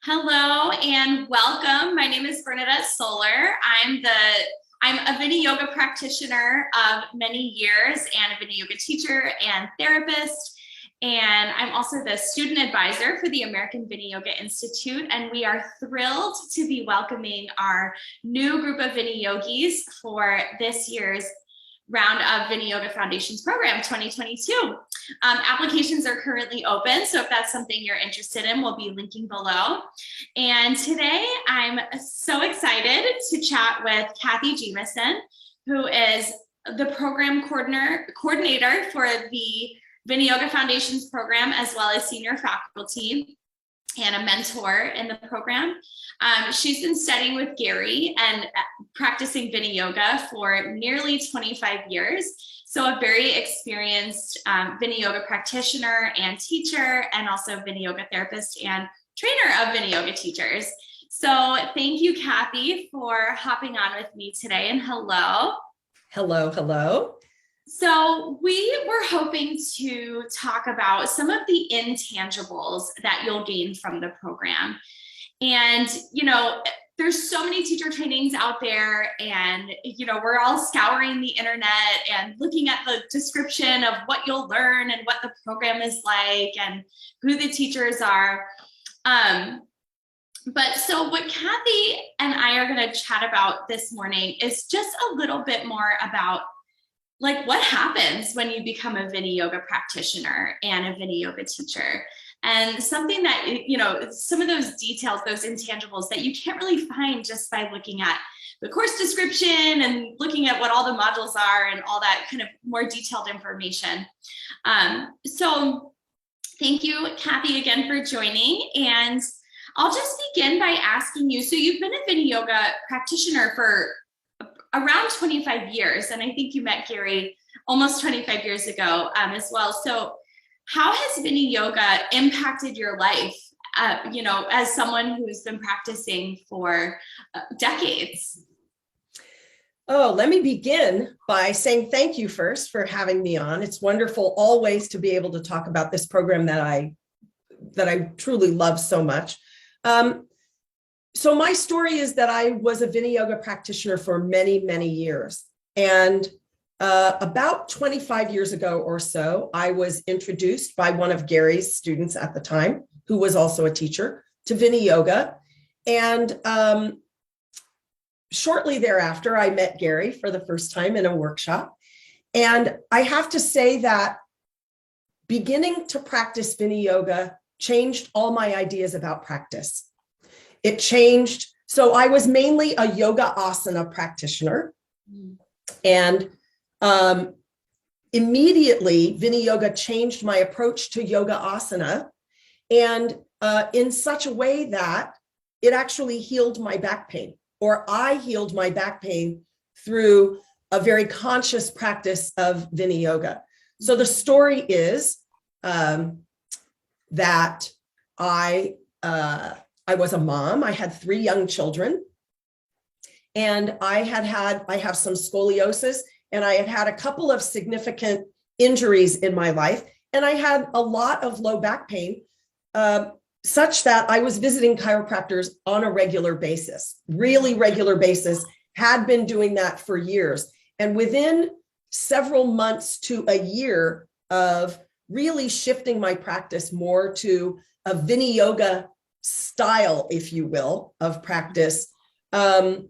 Hello and welcome. My name is Bernadette Solar. I'm a Viniyoga practitioner of many years and a Viniyoga teacher and therapist. And I'm also the student advisor for the American Viniyoga Institute. And we are thrilled to be welcoming our new group of Viniyogis for this year's round of Viniyoga Foundations Program 2022. Applications are currently open, so if that's something you're interested in, we'll be linking below. And today I'm so excited to chat with Kathy Jamison, who is the program coordinator for the Viniyoga Foundations Program, as well as senior faculty and a mentor in the program. She's been studying with Gary and practicing Viniyoga for nearly 25 years. So a very experienced Viniyoga practitioner and teacher, and also Viniyoga therapist and trainer of Viniyoga teachers. So thank you, Kathy, for hopping on with me today, and hello. Hello, hello. So we were hoping to talk about some of the intangibles that you'll gain from the program. And, there's so many teacher trainings out there, and, we're all scouring the internet and looking at the description of what you'll learn and what the program is like and who the teachers are. But so what Kathy and I are going to chat about this morning is just a little bit more about what happens when you become a Viniyoga practitioner and a Viniyoga teacher. And something that, some of those details, those intangibles that you can't really find just by looking at the course description and looking at what all the modules are and all that kind of more detailed information. So thank you, Kathy, again for joining. And I'll just begin by asking you, so you've been a Viniyoga practitioner for around 25 years, and I think you met Gary almost 25 years ago as well. So how has Viniyoga impacted your life, as someone who's been practicing for decades? Oh, let me begin by saying thank you first for having me on. It's wonderful always to be able to talk about this program that I truly love so much. So my story is that I was a Viniyoga practitioner for many, many years. And about 25 years ago or so, I was introduced by one of Gary's students at the time, who was also a teacher, to Viniyoga. And shortly thereafter, I met Gary for the first time in a workshop. And I have to say that beginning to practice Viniyoga changed all my ideas about practice. It changed. So I was mainly a yoga asana practitioner. And immediately Viniyoga changed my approach to yoga asana, and in such a way that it actually healed my back pain, or I healed my back pain through a very conscious practice of Viniyoga. So the story is that I was a mom. I had 3 young children, and I have some scoliosis, and I had had a couple of significant injuries in my life, and I had a lot of low back pain, such that I was visiting chiropractors on a regular basis, really regular basis, had been doing that for years. And within several months to a year of really shifting my practice more to a Viniyoga style, if you will, of practice, my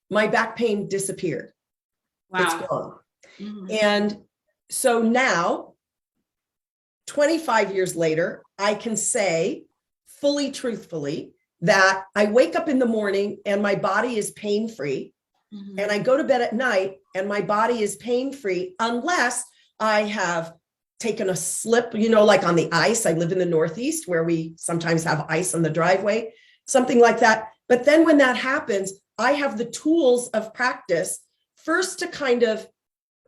back pain disappeared. Wow. It's gone. Mm-hmm. And so now, 25 years later, I can say fully truthfully that I wake up in the morning and my body is pain-free. Mm-hmm. And I go to bed at night and my body is pain-free unless I have taken a slip, like on the ice. I live in the Northeast where we sometimes have ice on the driveway, something like that. But then when that happens, I have the tools of practice first to kind of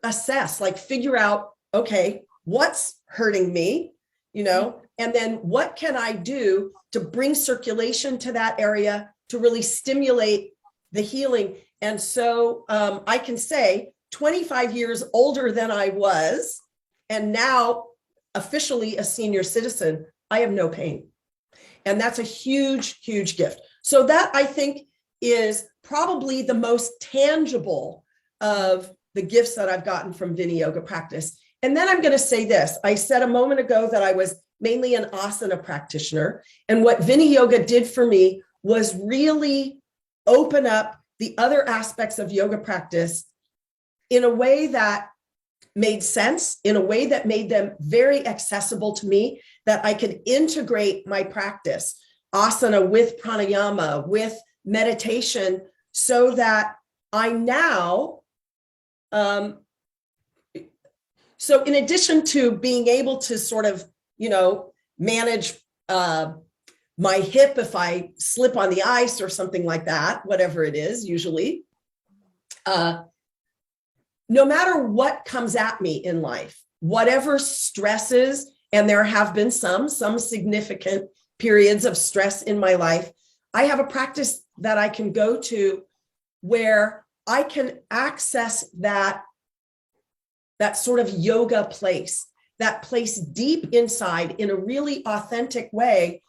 assess, figure out, okay, what's hurting me, and then what can I do to bring circulation to that area to really stimulate the healing. And so I can say 25 years older than I was, and now officially a senior citizen, I have no pain. And that's a huge, huge gift. So that, I think, is probably the most tangible of the gifts that I've gotten from Viniyoga practice. And then I'm going to say this. I said a moment ago that I was mainly an asana practitioner. And what Viniyoga did for me was really open up the other aspects of yoga practice in a way that made sense, in a way that made them very accessible to me, that I could integrate my practice, asana with pranayama, with meditation, so that I now, so in addition to being able to sort of, manage my hip if I slip on the ice or something like that, whatever it is, usually, no matter what comes at me in life, whatever stresses, and there have been some significant periods of stress in my life, I have a practice that I can go to where I can access that sort of yoga place, that place deep inside in a really authentic way,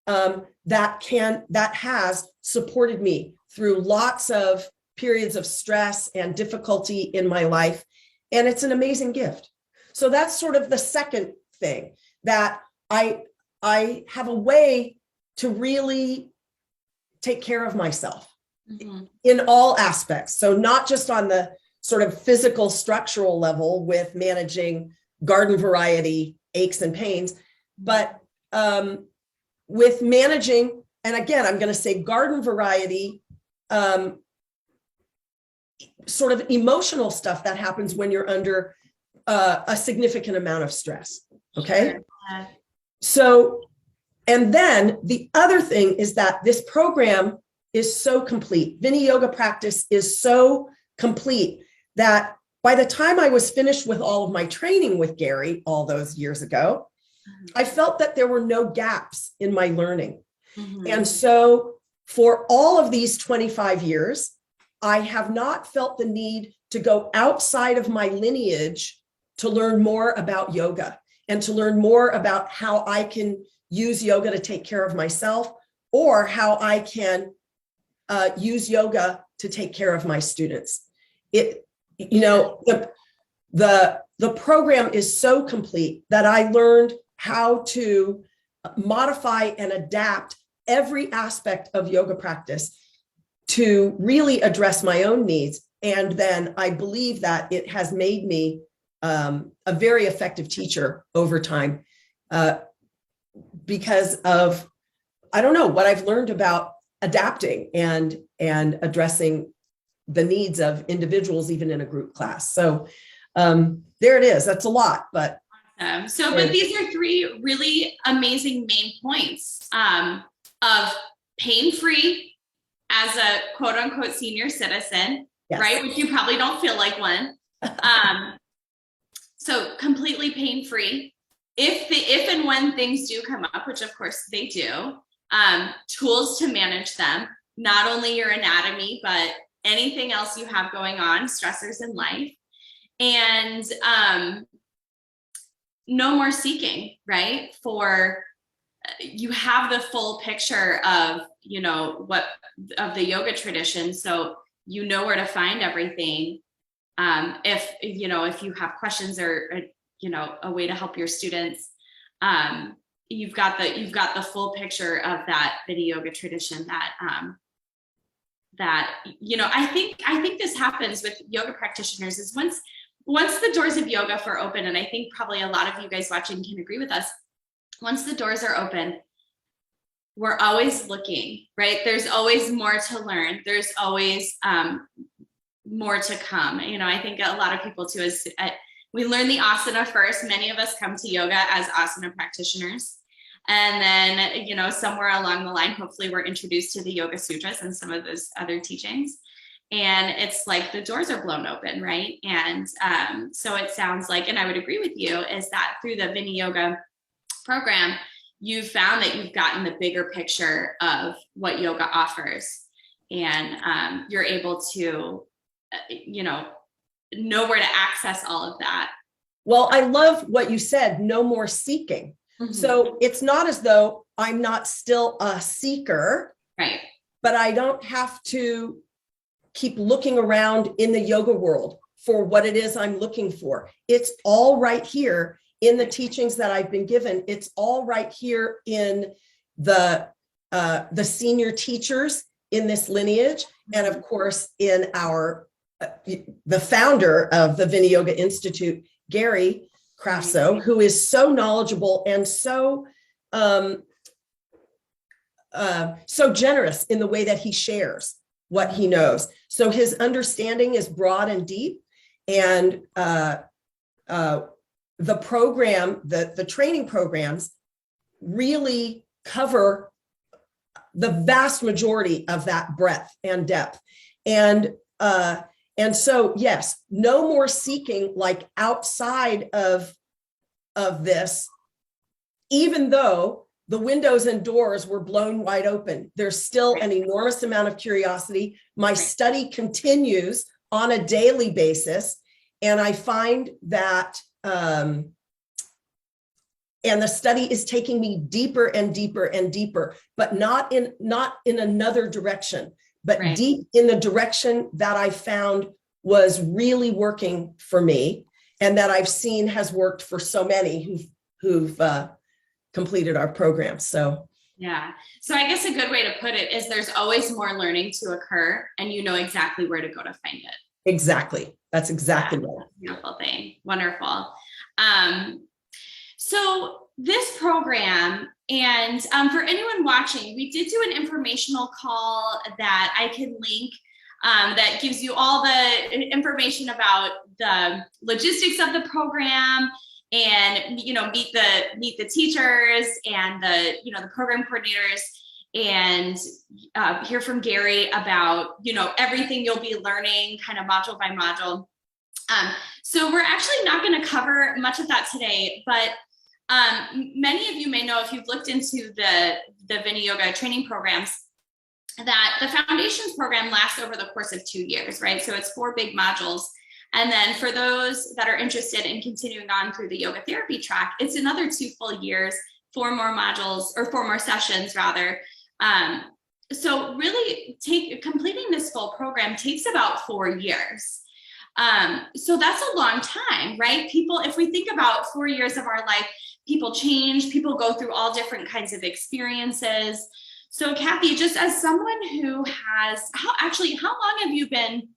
that has supported me through lots of periods of stress and difficulty in my life. And it's an amazing gift. So that's sort of the second thing, that I have a way to really take care of myself in all aspects. So not just on the sort of physical structural level with managing garden variety aches and pains, but with managing, and again, I'm going to say garden variety, sort of emotional stuff that happens when you're under a significant amount of stress. Okay. Sure. So, and then the other thing is that this program is so complete. Viniyoga practice is so complete that by the time I was finished with all of my training with Gary all those years ago, I felt that there were no gaps in my learning. And so for all of these 25 years, I have not felt the need to go outside of my lineage to learn more about yoga and to learn more about how I can use yoga to take care of myself, or how I can use yoga to take care of my students. The program is so complete that I learned how to modify and adapt every aspect of yoga practice to really address my own needs. And then I believe that it has made me a very effective teacher over time, because of, I don't know, what I've learned about adapting and addressing the needs of individuals, even in a group class. So there it is. That's a lot, but. But these are three really amazing main points of pain-free as a quote unquote senior citizen, yes, right? Which you probably don't feel like one. So completely pain-free. If and when things do come up, which of course they do, tools to manage them, not only your anatomy, but anything else you have going on, stressors in life. And no more seeking, right? You have the full picture of, of the yoga tradition. So you know where to find everything. If you have questions or a way to help your students, you've got the full picture of that Viniyoga tradition that I think this happens with yoga practitioners is once the doors of yoga are open, and I think probably a lot of you guys watching can agree with us, once the doors are open, we're always looking, right? There's always more to learn. There's always more to come. I think a lot of people too, we learn the asana first. Many of us come to yoga as asana practitioners. And then, somewhere along the line, hopefully we're introduced to the Yoga Sutras and some of those other teachings. And it's like the doors are blown open, right? And so it sounds like, and I would agree with you, is that through the Viniyoga program, you've found that you've gotten the bigger picture of what yoga offers. And you're able to, know where to access all of that. Well, I love what you said, no more seeking. So it's not as though I'm not still a seeker, Right. but I don't have to keep looking around in the yoga world for what it is I'm looking for. It's all right here in the teachings that I've been given. It's all right here in the senior teachers in this lineage, and of course in our the founder of the Viniyoga Institute, Gary Crafso, who is so knowledgeable and so so generous in the way that he shares what he knows. So his understanding is broad and deep, and the program, the training programs really cover the vast majority of that breadth and depth. And so, yes, no more seeking like outside of this, even though the windows and doors were blown wide open. There's still an enormous amount of curiosity. My study continues on a daily basis, and I find that, and the study is taking me deeper and deeper and deeper, but not in another direction, but deep in the direction that I found was really working for me, and that I've seen has worked for so many who've completed our program. So yeah. So I guess a good way to put it is there's always more learning to occur, and you know exactly where to go to find it. Exactly. That's exactly right. Beautiful thing. Wonderful. So this program, and for anyone watching, we did do an informational call that I can link that gives you all the information about the logistics of the program, and meet the teachers and the program coordinators, and hear from Gary about everything you'll be learning kind of module by module. So we're actually not going to cover much of that today, but many of you may know, if you've looked into the Viniyoga training programs, that the Foundations program lasts over the course of 2 years, right? So it's 4 big modules. And then for those that are interested in continuing on through the yoga therapy track, it's another 2 full years, 4 more modules, or 4 more sessions rather. So really completing this full program takes about 4 years. So that's a long time, right? People, if we think about 4 years of our life, people change, people go through all different kinds of experiences. So Kathy, just as someone who has, how long have you been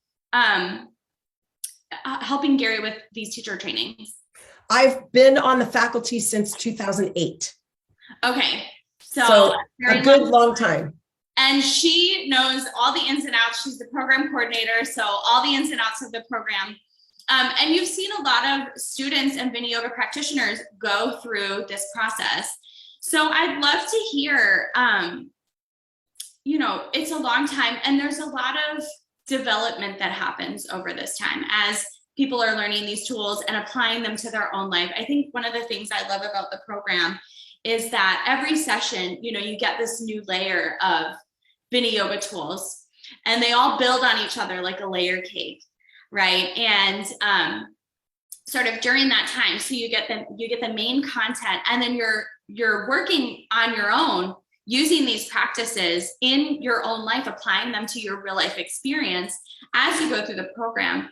helping Gary with these teacher trainings? I've been on the faculty since 2008. Okay. So a good long time. And she knows all the ins and outs. She's the program coordinator, so all the ins and outs of the program. And you've seen a lot of students and Viniyoga practitioners go through this process. So I'd love to hear, it's a long time, and there's a lot of development that happens over this time as people are learning these tools and applying them to their own life. I think one of the things I love about the program is that every session, you get this new layer of Viniyoga tools, and they all build on each other like a layer cake, right? And sort of during that time, so you get the main content, and then you're working on your own, using these practices in your own life, applying them to your real life experience as you go through the program,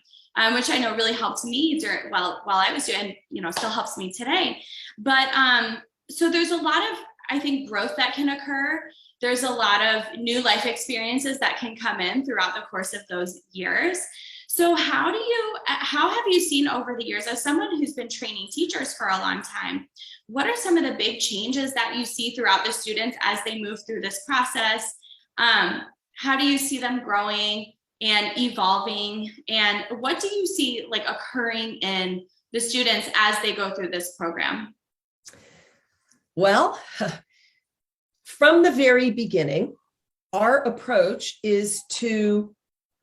which I know really helped me while I was doing, still helps me today. But so there's a lot of, I think, growth that can occur. There's a lot of new life experiences that can come in throughout the course of those years. So how have you seen over the years, as someone who's been training teachers for a long time, what are some of the big changes that you see throughout the students as they move through this process? How do you see them growing and evolving? And what do you see like occurring in the students as they go through this program? Well, from the very beginning, our approach is to,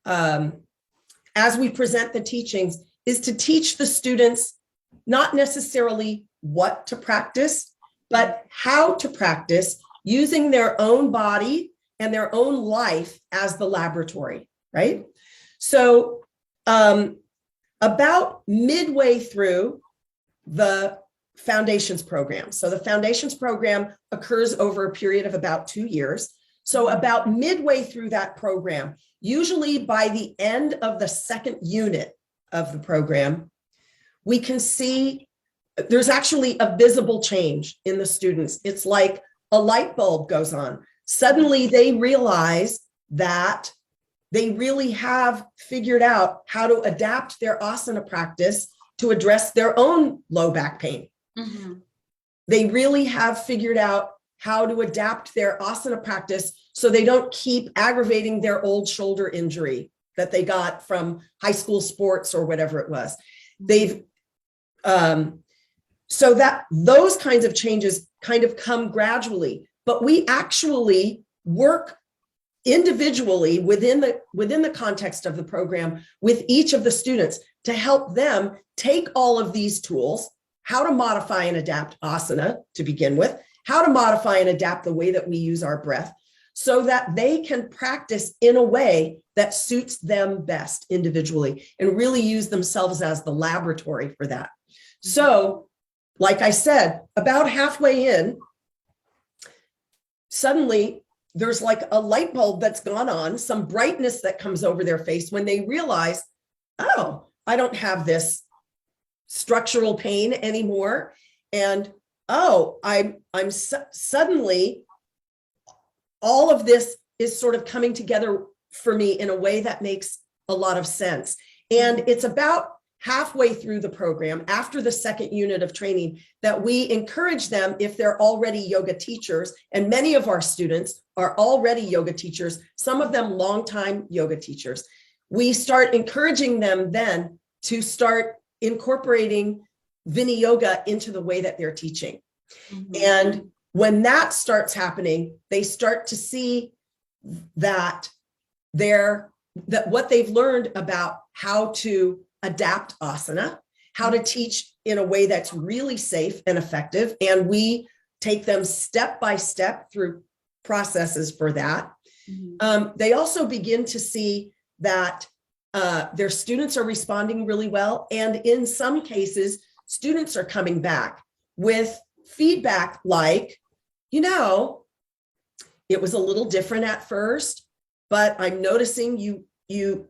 as we present the teachings, is to teach the students not necessarily what to practice, but how to practice using their own body and their own life as the laboratory, right? So about midway through the Foundations Program. So the Foundations Program occurs over a period of about 2 years. So about midway through that program, usually by the end of the second unit of the program, we can see there's actually a visible change in the students. It's like a light bulb goes on. Suddenly they realize that they really have figured out how to adapt their asana practice to address their own low back pain. Mm-hmm. They really have figured out how to adapt their asana practice so they don't keep aggravating their old shoulder injury that they got from high school sports or whatever it was. They've, so that those kinds of changes kind of come gradually, but we actually work individually within the context of the program with each of the students to help them take all of these tools, how to modify and adapt asana to begin with, how to modify and adapt the way that we use our breath so that they can practice in a way that suits them best individually and really use themselves as the laboratory for that. So, like I said, about halfway in, suddenly there's like a light bulb that's gone on, some brightness that comes over their face when they realize, oh, I don't have this structural pain anymore. And oh, suddenly all of this is sort of coming together for me in a way that makes a lot of sense. And it's about halfway through the program, after the second unit of training, that we encourage them, if they're already yoga teachers, and many of our students are already yoga teachers, some of them longtime yoga teachers, we start encouraging them then to start incorporating Viniyoga into the way that they're teaching. Mm-hmm. And when that starts happening, they start to see that what they've learned about how to adapt asana, how to teach in a way that's really safe and effective. And we take them step by step through processes for that. Mm-hmm. They also begin to see that their students are responding really well. And in some cases, students are coming back with feedback like, it was a little different at first, but I'm noticing you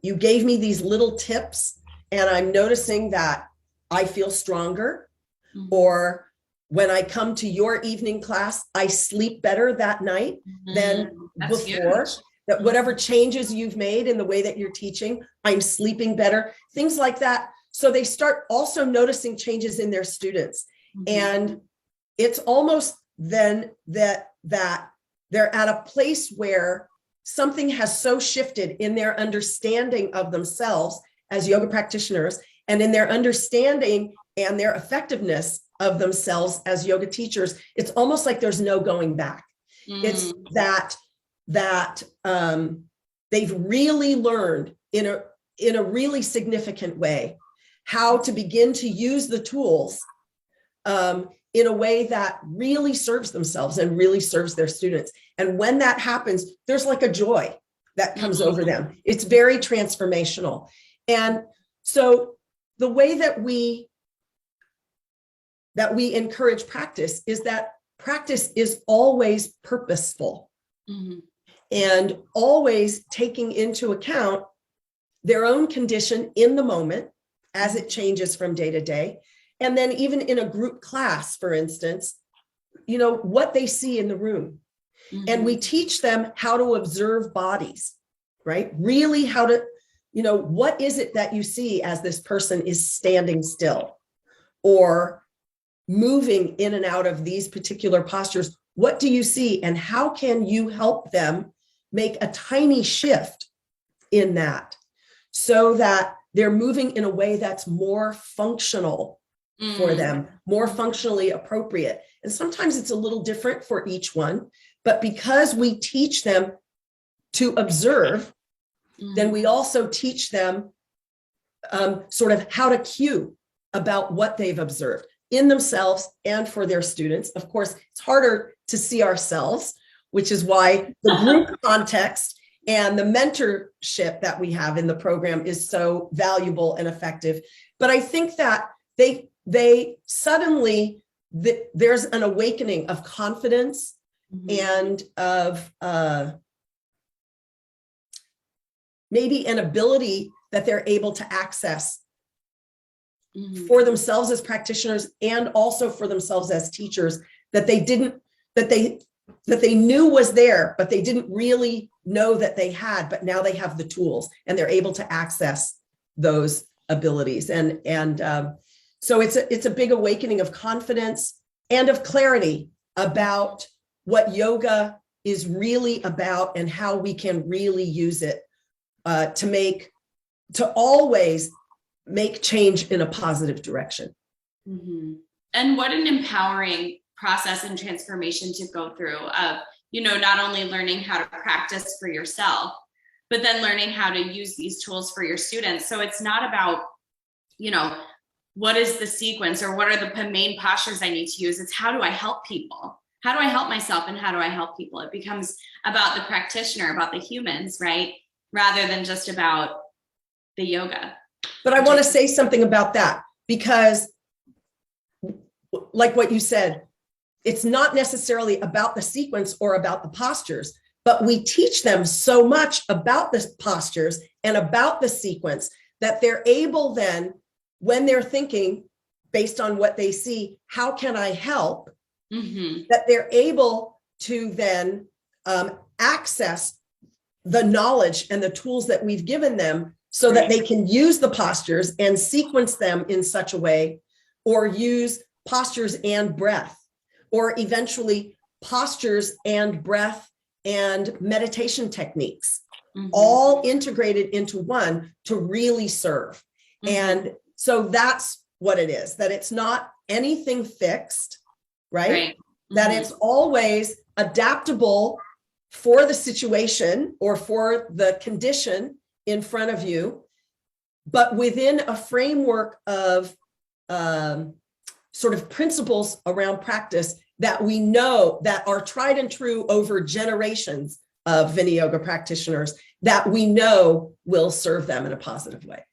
gave me these little tips, and I'm noticing that I feel stronger. Mm-hmm. Or when I come to your evening class, I sleep better that night than That's before. Huge. That whatever changes you've made in the way that you're teaching, I'm sleeping better, things like that. So they start also noticing changes in their students. Mm-hmm. And it's almost then that they're at a place where something has so shifted in their understanding of themselves as yoga practitioners and in their understanding and their effectiveness of themselves as yoga teachers. It's almost like there's no going back. Mm. It's that they've really learned in a really significant way how to begin to use the tools in a way that really serves themselves and really serves their students. And when that happens, there's like a joy that comes over them. It's very transformational. And so the way that we encourage practice is that practice is always purposeful. Mm-hmm. And always taking into account their own condition in the moment as it changes from day to day. And then even in a group class, for instance, what they see in the room. Mm-hmm. And we teach them how to observe bodies, right? Really how to, what is it that you see as this person is standing still or moving in and out of these particular postures? What do you see? And how can you help them make a tiny shift in that so that they're moving in a way that's more functional for them, more functionally appropriate? And sometimes it's a little different for each one, but because we teach them to observe, then we also teach them sort of how to cue about what they've observed in themselves and for their students. Of course, it's harder to see ourselves, which is why the group context and the mentorship that we have in the program is so valuable and effective. But I think that they suddenly there's an awakening of confidence and of maybe an ability that they're able to access for themselves as practitioners and also for themselves as teachers that they knew was there, but they didn't really know that they had, but now they have the tools and they're able to access those abilities. And so it's a big awakening of confidence and of clarity about what yoga is really about and how we can really use it to always make change in a positive direction. And what an empowering process and transformation to go through of, not only learning how to practice for yourself, but then learning how to use these tools for your students. So it's not about, what is the sequence or what are the main postures I need to use? It's how do I help people? How do I help myself and how do I help people? It becomes about the practitioner, about the humans, right? Rather than just about the yoga. But I want to say something about that because like what you said, it's not necessarily about the sequence or about the postures, but we teach them so much about the postures and about the sequence that they're able then, when they're thinking based on what they see, how can I help? That they're able to then access the knowledge and the tools that we've given them so that they can use the postures and sequence them in such a way, or use postures and breath, or eventually postures and breath and meditation techniques, all integrated into one to really serve. And so that's what it is, that it's not anything fixed, right? That it's always adaptable for the situation or for the condition in front of you, but within a framework of sort of principles around practice that we know that are tried and true over generations of Viniyoga practitioners that we know will serve them in a positive way.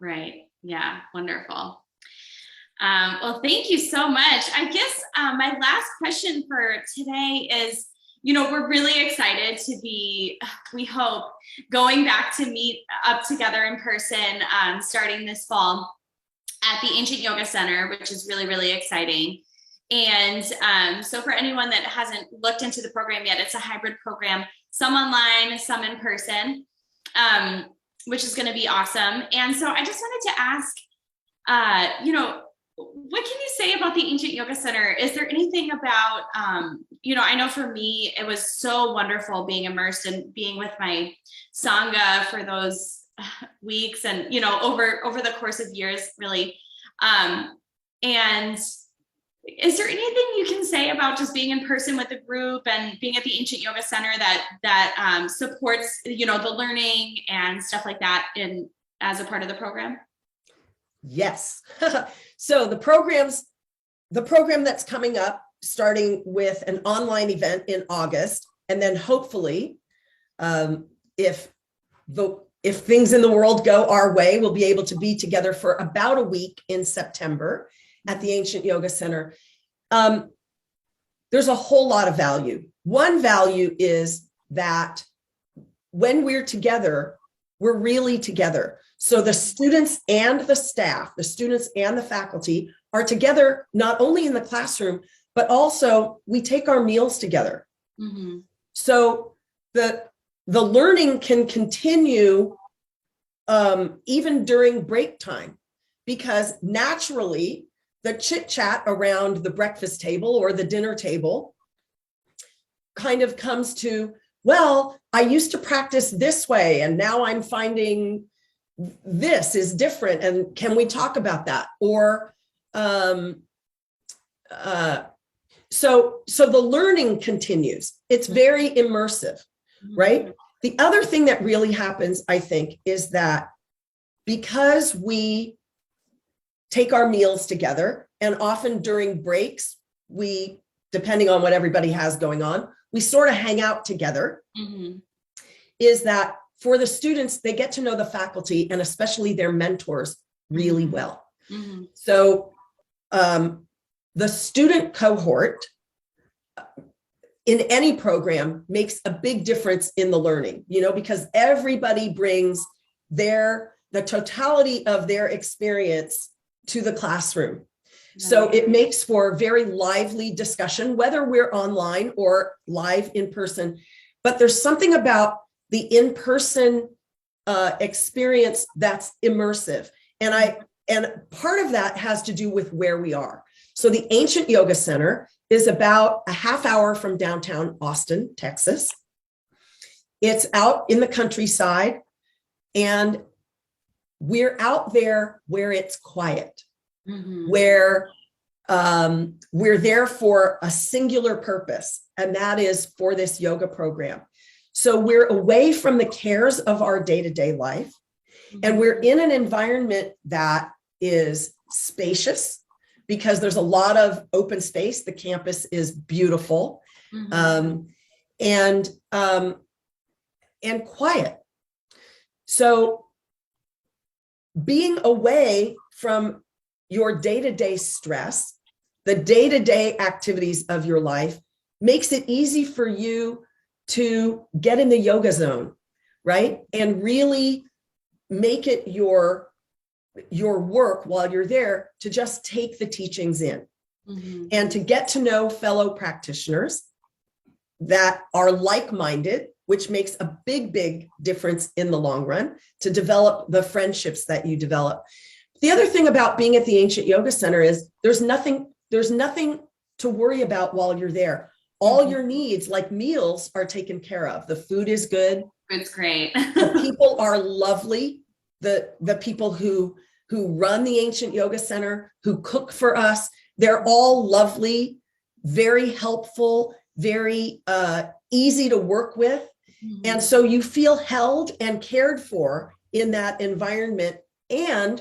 Right. Yeah. Wonderful. Well, thank you so much. I guess my last question for today is, we're really excited to be, we hope, going back to meet up together in person starting this fall at the Ancient Yoga Center, which is really, really exciting. And so for anyone that hasn't looked into the program yet, it's a hybrid program, some online, some in person, which is going to be awesome. And so I just wanted to ask, what can you say about the Ancient Yoga Center? Is there anything about, I know for me, it was so wonderful being immersed and being with my Sangha for those weeks and, over the course of years, really. And is there anything you can say about just being in person with the group and being at the Ancient Yoga Center that supports, the learning and stuff like that as a part of the program? Yes. So the program that's coming up, starting with an online event in August, and then hopefully, if things in the world go our way, we'll be able to be together for about a week in September at the Ancient Yoga Center. There's a whole lot of value. One value is that when we're together, we're really together. So the students and the staff, the students and the faculty are together, not only in the classroom, but also we take our meals together. So the learning can continue even during break time, because naturally the chit chat around the breakfast table or the dinner table kind of comes to, well, I used to practice this way and now I'm finding this is different. And can we talk about that? Or so the learning continues. It's very immersive, right? The other thing that really happens, I think, is that because we take our meals together, and often during breaks, we, depending on what everybody has going on, we sort of hang out together, is that for the students, they get to know the faculty and especially their mentors really well. So the student cohort in any program makes a big difference in the learning, because everybody brings the totality of their experience to the classroom. So it makes for very lively discussion, whether we're online or live in person. But there's something about the in-person experience that's immersive. And part of that has to do with where we are. So the Ancient Yoga Center is about a half hour from downtown Austin, Texas. It's out in the countryside, and we're out there where it's quiet, where we're there for a singular purpose, and that is for this yoga program. So we're away from the cares of our day-to-day life, and we're in an environment that is spacious because there's a lot of open space. The campus is beautiful, and quiet. So being away from your day-to-day stress, the day-to-day activities of your life, makes it easy for you to get in the yoga zone, right? And really make it your work while you're there to just take the teachings in and to get to know fellow practitioners that are like-minded, which makes a big, big difference in the long run, to develop the friendships that you develop. The other thing about being at the Ancient Yoga Center is there's nothing to worry about while you're there. All your needs, like meals, are taken care of. The food is good. It's great. The people are lovely. The people who run the Ancient Yoga Center, who cook for us, they're all lovely, very helpful, very easy to work with. And so you feel held and cared for in that environment. And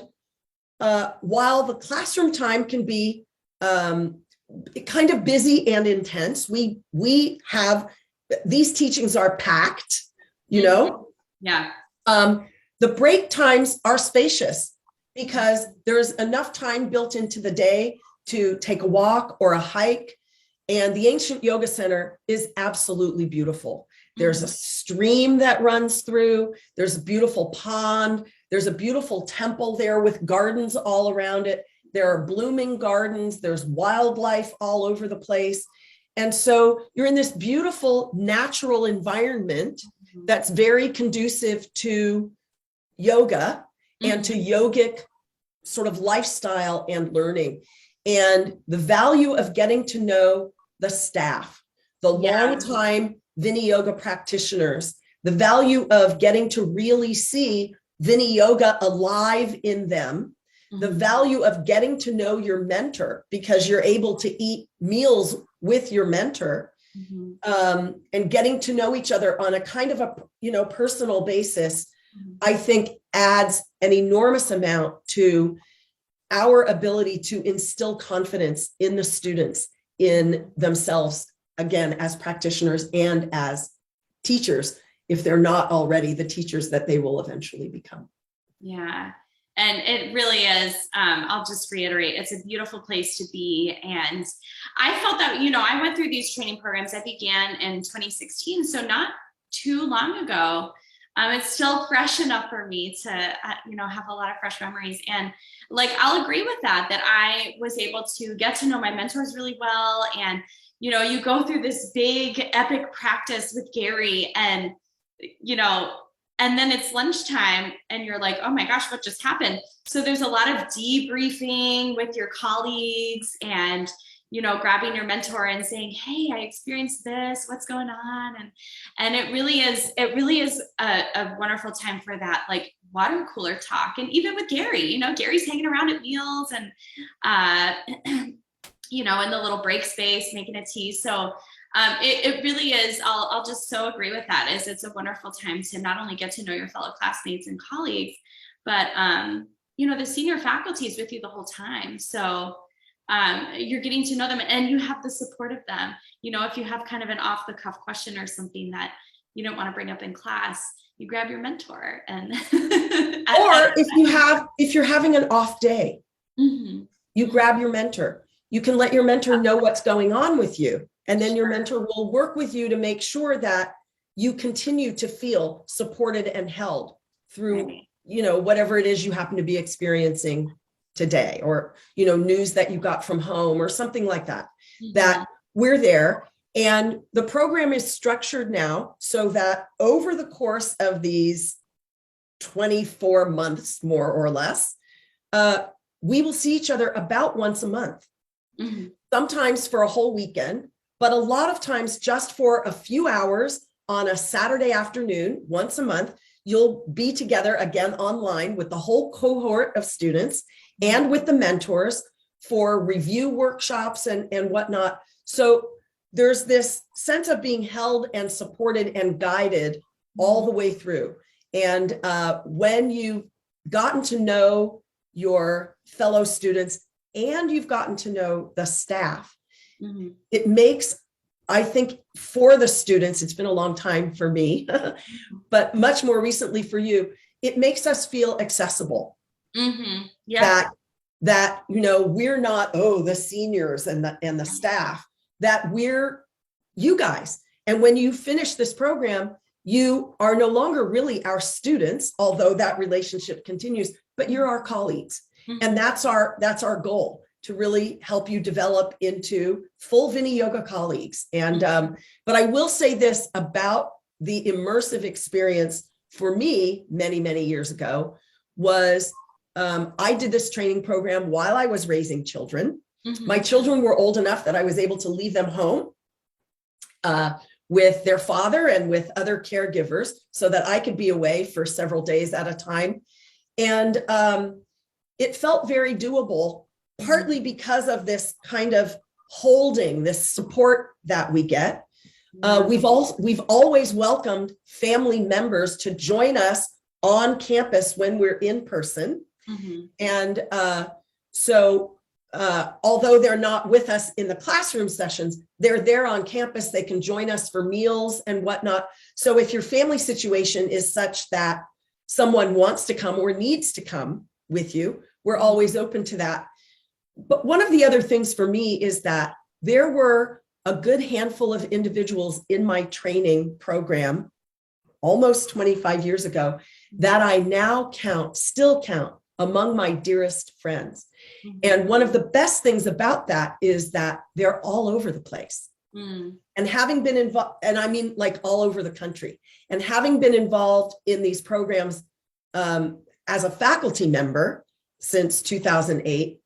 while the classroom time can be kind of busy and intense, we have, these teachings are packed, Yeah. The break times are spacious because there's enough time built into the day to take a walk or a hike. And the Ancient Yoga Center is absolutely beautiful. There's a stream that runs through. There's a beautiful pond. There's a beautiful temple there with gardens all around it. There are blooming gardens. There's wildlife all over the place. And so you're in this beautiful natural environment that's very conducive to yoga and to yogic sort of lifestyle and learning. And the value of getting to know the staff, the long-time Viniyoga practitioners, the value of getting to really see Viniyoga alive in them, the value of getting to know your mentor because you're able to eat meals with your mentor, and getting to know each other on a kind of a personal basis, I think adds an enormous amount to our ability to instill confidence in the students, in themselves, again, as practitioners and as teachers, if they're not already the teachers that they will eventually become. Yeah. And it really is, I'll just reiterate, it's a beautiful place to be. And I felt that, I went through these training programs. I began in 2016, so not too long ago. It's still fresh enough for me to, have a lot of fresh memories. And I'll agree with that I was able to get to know my mentors really well. And, you go through this big epic practice with Gary and, and then it's lunchtime and you're like, oh my gosh, what just happened? So there's a lot of debriefing with your colleagues and, grabbing your mentor and saying, hey, I experienced this, what's going on? And it really is a wonderful time for that, water cooler talk. And even with Gary, Gary's hanging around at meals and, in the little break space, making a tea. So it really is, I'll just so agree with that, is it's a wonderful time to not only get to know your fellow classmates and colleagues, but, the senior faculty is with you the whole time. So you're getting to know them and you have the support of them. If you have kind of an off the cuff question or something that you don't want to bring up in class, you grab your mentor and or if you're having an off day, you grab your mentor. you can let your mentor know what's going on with you. And then your mentor will work with you to make sure that you continue to feel supported and held through, whatever it is you happen to be experiencing today, or, news that you got from home or something like that, that we're there. And the program is structured now so that over the course of these 24 months, more or less, we will see each other about once a month, sometimes for a whole weekend, but a lot of times just for a few hours on a Saturday afternoon, once a month. You'll be together again online with the whole cohort of students and with the mentors for review workshops and whatnot. So there's this sense of being held and supported and guided all the way through. And when you've gotten to know your fellow students and you've gotten to know the staff, it makes, I think, for the students, it's been a long time for me, but much more recently for you, it makes us feel accessible. That we're not, the seniors and the staff, that we're you guys. And when you finish this program, you are no longer really our students, although that relationship continues, but you're our colleagues. And that's our goal, to really help you develop into full Viniyoga colleagues. And but I will say this about the immersive experience for me many, many years ago was I did this training program while I was raising children. My children were old enough that I was able to leave them home with their father and with other caregivers so that I could be away for several days at a time. And it felt very doable, partly because of this kind of holding, this support that we get. We've always welcomed family members to join us on campus when we're in person. And so although they're not with us in the classroom sessions, they're there on campus. They can join us for meals and whatnot. So if your family situation is such that someone wants to come or needs to come with you, we're always open to that. But one of the other things for me is that there were a good handful of individuals in my training program almost 25 years ago that I now still count among my dearest friends. And one of the best things about that is that they're all over the place. And having been involved, and I mean like all over the country, and having been involved in these programs as a faculty member since 2008,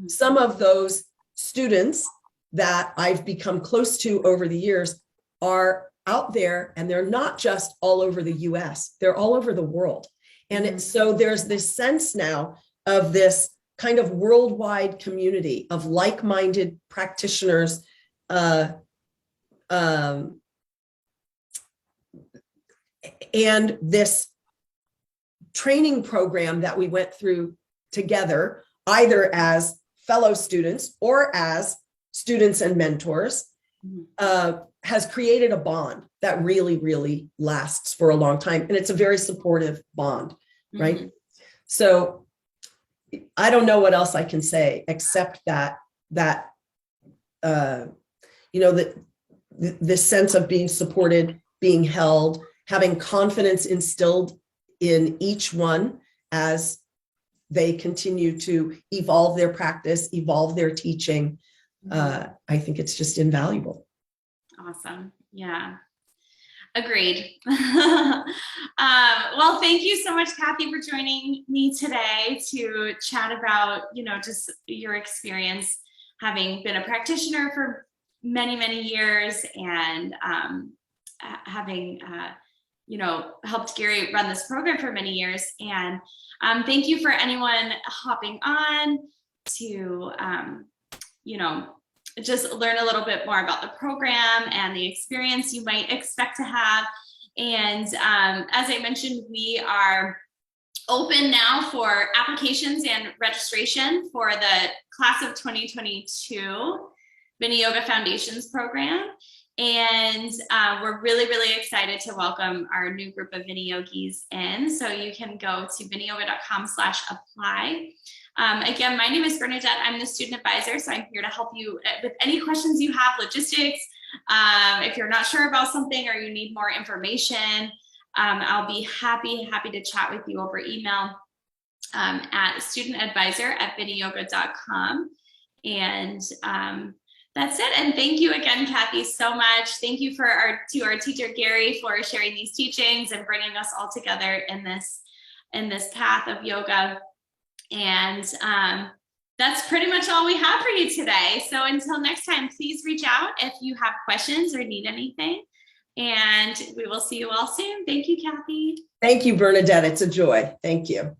some of those students that I've become close to over the years are out there, and they're not just all over the US, they're all over the world. And so there's this sense now of this kind of worldwide community of like-minded practitioners, and this training program that we went through together, either as fellow students or as students and mentors, has created a bond that really, really lasts for a long time. And it's a very supportive bond, right? So I don't know what else I can say except that this sense of being supported, being held, having confidence instilled in each one as they continue to evolve their practice, evolve their teaching. I think it's just invaluable. Awesome. Yeah. Agreed. Well, thank you so much, Kathy, for joining me today to chat about, just your experience having been a practitioner for many, many years and having, helped Gary run this program for many years. And thank you for anyone hopping on to, just learn a little bit more about the program and the experience you might expect to have. And as I mentioned, we are open now for applications and registration for the class of 2022 Viniyoga Foundations Program. And we're really, really excited to welcome our new group of Viniyogis in. So you can go to viniyoga.com/apply. Again, my name is Bernadette. I'm the student advisor, so I'm here to help you with any questions you have, logistics. If you're not sure about something or you need more information, I'll be happy to chat with you over email at studentadvisor@viniyoga.com. And that's it. And thank you again, Kathy, so much. Thank you to our teacher, Gary, for sharing these teachings and bringing us all together in this path of yoga. And that's pretty much all we have for you today. So until next time, please reach out if you have questions or need anything. And we will see you all soon. Thank you, Kathy. Thank you, Bernadette. It's a joy. Thank you.